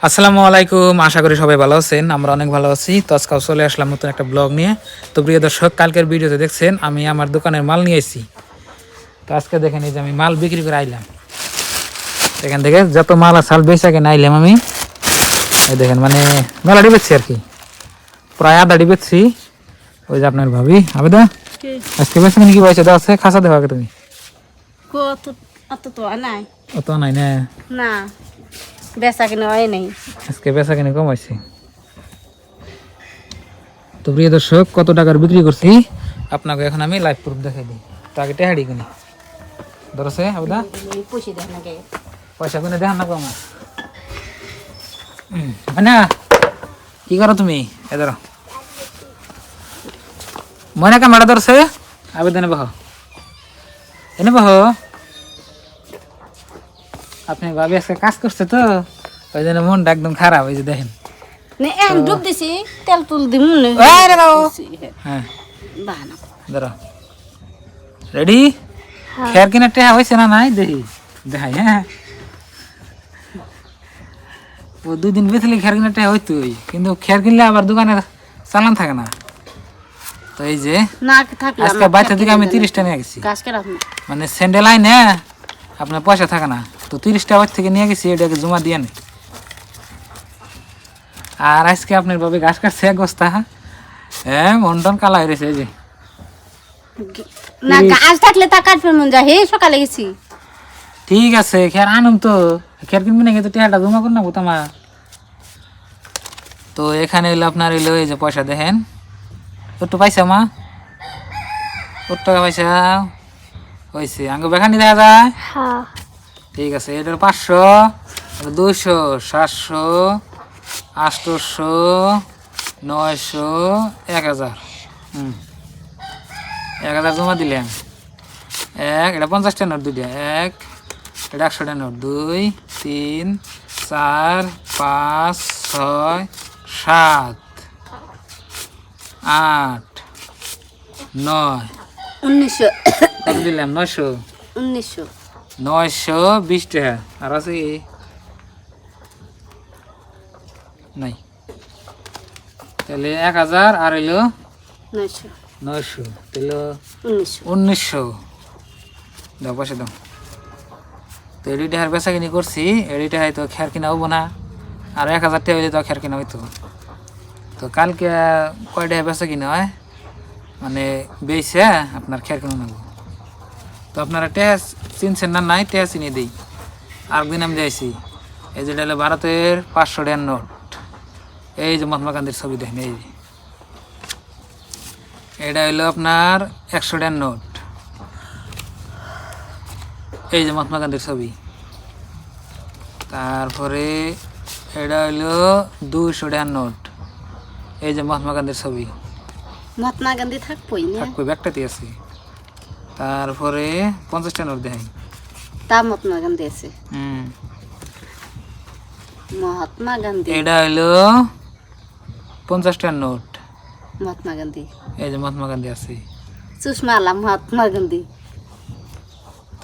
আসসালামু আলাইকুম, আশা করি সবাই ভালো আছেন। আমরা অনেক ভালো আছি। তো আজকাল চলে আসলাম নতুন একটা ব্লগ নিয়ে। তো প্রিয় দর্শক, কালকের ভিডিওতে দেখছেন আমি আমার দোকানের মাল নিয়ে এসেছি। তো আজকে দেখেন এই যে আমি মাল বিক্রি করে আইলাম। এখান থেকে যত মাল আছে বেচা কেনা আইলাম আমি। এই দেখেন মানে মেলাটি বেচছি আর কি, প্রায় আধাটি বেচছি। ওই যে আপনার ভাবি আবেদা আজকে বেচা কিনে কি পয়সা দেওয়া আছে, খাসা দেওয়া আগে তুমি অত তো নাই অত নাই না, না বেচা কিনা হয় নাই। আজকে বেচা কিনে কম হয়েছে। তো প্রিয় দর্শক, কত টাকার বিক্রি করছি আপনাকে এখন আমি লাইভ প্রুফ দেখাই দিই। তো আগে টেহাড়ি কিনি ধরছে আবেদা পয়সা দেখ না গে পয়সা কিনে দেখান না কমা না। কি করো তুমি? এ ধরো মনে ক্যামেরা ধরছে আবেদনে বহ, এনে বহ। আপনি ভাবি আজকে কাজ করছে তো ওই জন্য মনটা একদম খারাপ। ওই যে দেখেন ডুব দিছি তেল তুল দিম হ্যাঁ বাহানা ধরো রেডি। খেয়ার কিনার টেহা হয়েছে না নাই দেখি দেখাই। হ্যাঁ ও 2 দিন বেঁচলে খেয়ার কিনার টেহা হইতোই, কিন্তু খেয়ার কিনলে আবার দোকানের চালান থাকে না। তো এই যে না থাকলে আজকে বাইরে থেকে আমি 30টা নিয়ে গেছি, কাজ করে আপনি মানে স্যান্ডেল আইনে আপনার পয়সা থাকে না। তো 30টা বাইর থেকে নিয়ে গেছি, এটাকে জমা দিয়ে নি। আর আজকে আপনার ভাবে ঘাস কাটছে এক বস্তা। হ্যাঁ মন টন কালা হয়ে রয়েছে। এই যে না কাজ থাকলে তা কাটবে মন যায়। হে সকালে গেছি ঠিক আছে, খেয়ার আনুম তো খেয়ার কিনবি নাকি, তো টেহাটা জমা কর না তোমার। তো এখানে এলো আপনার এলো এই যে পয়সা দেখেন, একটু পাইছা মা, কত টাকা পয়সা হয়েছে আঙ্গ বেখানি দেখা যায়। ঠিক আছে, এটার 500, 200, 700, 800, 900, 1000। 1000 জমা দিলাম। এটা 50টা নোট, 2টা 1, এটা 100টা নোট 2, 3, 4, 5, 6, 7, 8, 9, 1900 কত দিলাম? 900, 920 টাকা। আর আছে কি নাই? তাহলে 1000 আর হইলো 900, তাহলে 1900 দাও পয়সা দাও। তো এডিটা আর বেচা কিনি করছি, এডিটা হয়তো খেয়ার কিনা হবো না, আর 1000 টাকা হইলে তো খেয়ার কিনা হইতো। তো কালকে কয়টা বেচা কিনা হয় মানে বেচে আপনার খেয়ার কিনা নেবো। তো আপনারা টেহা চিনছেন না নাই? টেহা চিনিয়ে দিই। আরেকদিন আমি যাইছি, এই যেটা হলো ভারতের 500 টাকার নোট। এই যে মহাত্মা গান্ধীর ছবি দেখেন, এই যে এটা হইলো আপনার 100 টাকার নোট। এই যে মহাত্মা গান্ধীর ছবি। তারপরে এটা হইলো 200 টাকার নোট। এই যে মহাত্মা গান্ধীর ছবি। মহাত্মা গান্ধী থাকবই না, থাকবে ব্যাগটাতে আছে। তারপরে 50টা নোট দেখাই। তা মহাত্মা গান্ধী আছে। মহাত্মা গান্ধী এটা হইলো 50টা নোট। মহাত্মা গান্ধী এই যে মহাত্মা গান্ধী আছে। চশমা আলা মহাত্মা গান্ধী।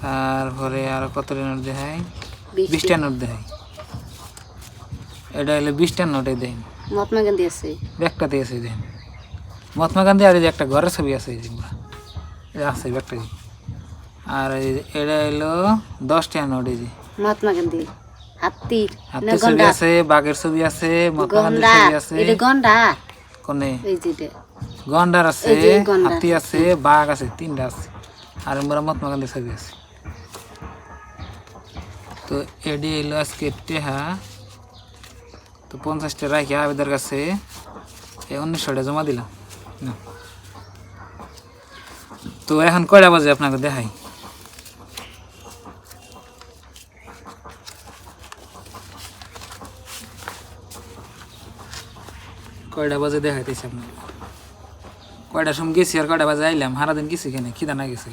তারপরে আর কতটা নোট দেখাই? 20টা নোট দেখাই। এটা হইলো 20টা নোটে দেন মহাত্মা গান্ধী আছে, ব্যাগটাতে আছে। দেন মহাত্মা গান্ধী আর এই যে একটা ঘরের ছবি আছে, এই যে এটা আছে ব্যাগটাতে। আর এটা হইলো 10 টাকা নোট। এই যে মহাত্মা গান্ধী হাতির হাতির ছবি আছে, বাঘের ছবি আছে, মহাত্মা গান্ধীর ছবি আছে। এটা গন্ডার কোনে এই যেটা গন্ডার আছে, হাতি আছে, বাঘ আছে, 3টা আছে। আর আমরা মহাত্মা গান্ধীর ছবি আছে। তো এডি এলো আজকে টেহা। তো 50টা রাখি আবেদার কাছে, এই 1900টা জমা দিলাম না। তো এখন কয়টা বাজে আপনাকে দেখাই। কয়টা বাজে দেখাইতেছি আপনাকে, কয়টার সময় গেছি আর কয়টা বাজে আইলাম। সারাদিন গেছি কেন, খিদা না গেছে।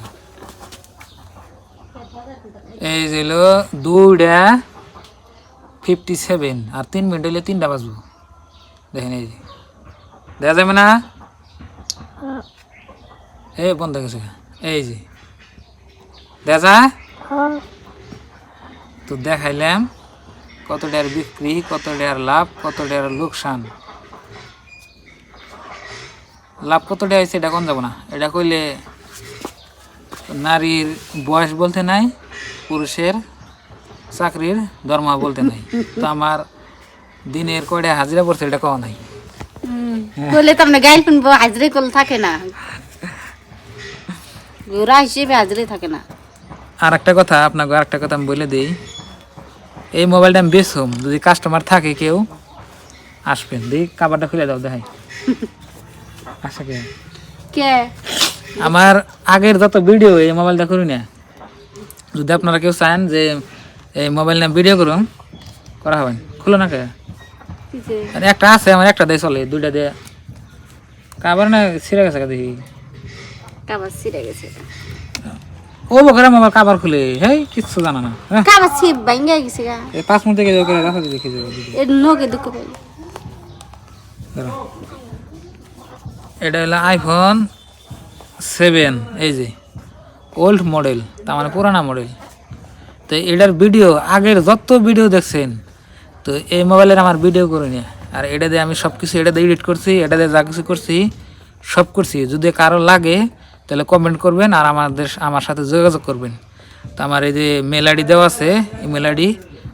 এই যে হলো 2:57 আর 3 মিনিট হইলে 3টা বাজবো। দেখেন এই যে দেখা যাবে না? এই বন্ধ গেছে, এই যে দেখা যায়। তো দেখাইলাম কত টাকার বিক্রি, কত টাকার লাভ, কত টাকার লোকসান। লাভ কত টাকা হয়েছে এটা কোন যাব না, এটা কইলে নারীর বয়স বলতে নাই, পুরুষের চাকরির দরমা বলতে নাই। তো আমার দিনের কয়টা হাজিরা পড়ছে এটা কওয়া নাই। বলে তো আপনি গাইল শুনবো হাজরে কল থাকে না, ওরা হিসেবে হাজরে থাকে না। আর একটা কথা আপনাকে, আর একটা কথা আমি বলে দিই, এই মোবাইলটা আমি বেচুম, যদি কাস্টমার থাকে কেউ আসবেন, দিই কাবারটা খুলে দাও দেখাই। আচ্ছা কে কে আমার আগের যত ভিডিও এই মোবাইলটা করি না, যদি আপনারা কেউ চান যে এই মোবাইল নিয়ে ভিডিও করুন, করা হবেন। খুলো না কে, আরে একটা আছে আমার, একটা দিয়ে চলে, দুইটা দিয়ে কাবার না ছিঁড়ে গেছে দেখি, কাবার ছিঁড়ে গেছে। ও বকরে মোবাইল কাবার খুলে, হেই কিচ্ছু জানা না। কাবার ছিপ ভাঙ্গা গেছে গা, এই 5 মিনিট থেকে করে রাখা দেখে যাবে। এর নগে দুঃখ পাই। এটা হলো আইফোন 7, এই যে ওল্ড মডেল, তার মানে পুরানা মডেল। তো এটার ভিডিও আগের যত ভিডিও দেখছেন, তো এই মোবাইলের আমার ভিডিও করে নিয়ে, আর এটা দিয়ে আমি সব কিছু এটা দিয়ে এডিট করছি, এটা দিয়ে যা কিছু করছি সব করছি। যদি কারো লাগে তাহলে কমেন্ট করবেন আর আমার সাথে যোগাযোগ করবেন। তো আমার এই যে মেল আইডি দেওয়া আছে, এই মেল আইডি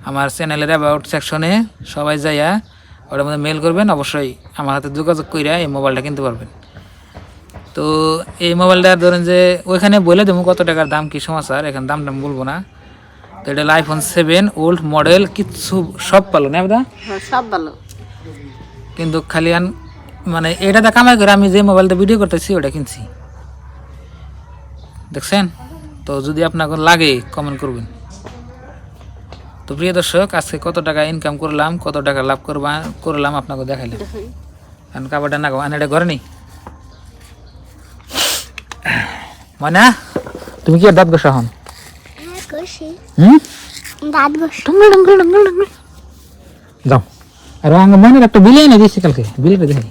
আমার চ্যানেলের অ্যাবাউট সেকশনে সবাই যাইয়া ওটার মধ্যে মেল করবেন, অবশ্যই আমার হাতে যোগাযোগ কইরা এই মোবাইলটা কিনতে পারবেন। তো এই মোবাইলটা ধরেন যে ওইখানে বলে দেবো কত টাকার দাম, কি সমাচার, এখানে দাম বলবো না। তো এটা আইফোন 7 ওল্ড মডেল, কিচ্ছু সব ভালো না দাদা, সব ভালো, কিন্তু খালি মানে এটাতে কামাই করে আমি যে মোবাইলটা ভিডিও করতেছি ওটা কিনছি, দেখছেন। তো যদি আপনাকে লাগে কমেন্ট করবেন। তো প্রিয় দর্শক, আজকে কত টাকা ইনকাম করলাম, কত টাকা লাভ করলাম আপনাকে দেখাইলাম। কারণ কাপড়টা না এটা ঘরে নেই মানে, তুমি কি দাঁত ঘষা হন? যাও, আর মনে একটা বিলাই না দিচ্ছি কালকে, বিলাইটা দেখাই,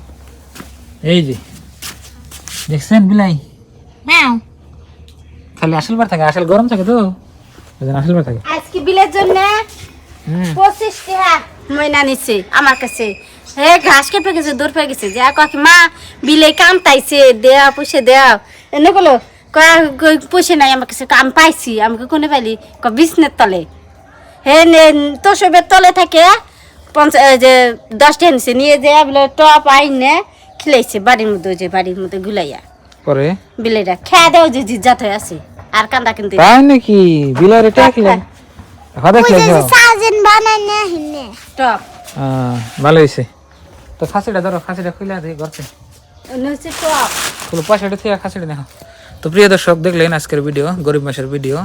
এই যে দেখছেন বিলাই, খালি আসল বার থাকে, আসল গরম থাকে তো আসল বার থাকে। আজকে বিলের জন্য 25 টাকা ময়না নিচ্ছে আমার কাছে। হে ঘাস কেটে গেছে, দূর পেয়ে গেছে, যা কাকি মা বিলে কাম তাইছে, দেয়া পয়সা দেয়া, এনে বলো পয়সা নাই আমার কাছে, আমি পাইছি। আমাকে কোনে পাইলি? বিছনের তলে, হে তো সবের তলে থাকে 10 টাকা নিচ্ছে, নিয়ে যায় বলে টপ আইনে খিলাইছে বাড়ির মধ্যে, যে বাড়ির মধ্যে গুলাইয়া পরে বিলেটা খেয়া দেও যে জিজ্জাত হয়ে আছে, আর কান্দা কিনতে তাই নাকি বিলার এটা খেলেন হাদা খেলেন সাজেন বানাইনে হিনে টপ। ভালো হইছে। তো খাসিটা ধরো, খাসিটা খুলে দেই গরতে নছে টপ ফুল পয়সাটা থেকে খাসিটা নাও। তো প্রিয় দর্শক, দেখলেন আজকের ভিডিও, গরিব মাসের ভিডিও,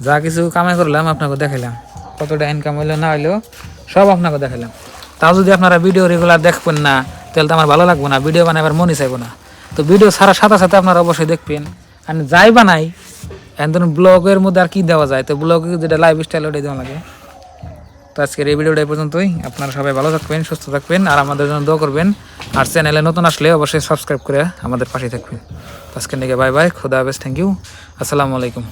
যা কিছু কামাই করলাম আপনাকে দেখাইলাম, কতটা ইনকাম হইলো না হইলো সব আপনাকে দেখাইলাম। তাও যদি আপনারা ভিডিও রেগুলার দেখবেন না তাহলে তো আমার ভালো লাগবে না, ভিডিও বানাবার মনই চাইবো না। তো ভিডিও ছাড়ার সাথে সাথে আপনারা অবশ্যই দেখবেন। আর যাই বানাই এখন ব্লগের মধ্যে আর কি দেওয়া যায়, তো ব্লগে যেটা লাইফ স্টাইল ওটাই দেওয়া লাগে। তো আজকের এই ভিডিওটা এই পর্যন্তই। আপনারা সবাই ভালো থাকবেন, সুস্থ থাকবেন, আর আমাদের জন্য দোয়া করবেন। আর চ্যানেলে নতুন আসলে অবশ্যই সাবস্ক্রাইব করে আমাদের পাশে থাকবেন। আজকের দিকে বাই বাই, খোদা হাফেজ, থ্যাংক ইউ, আসসালামু আলাইকুম।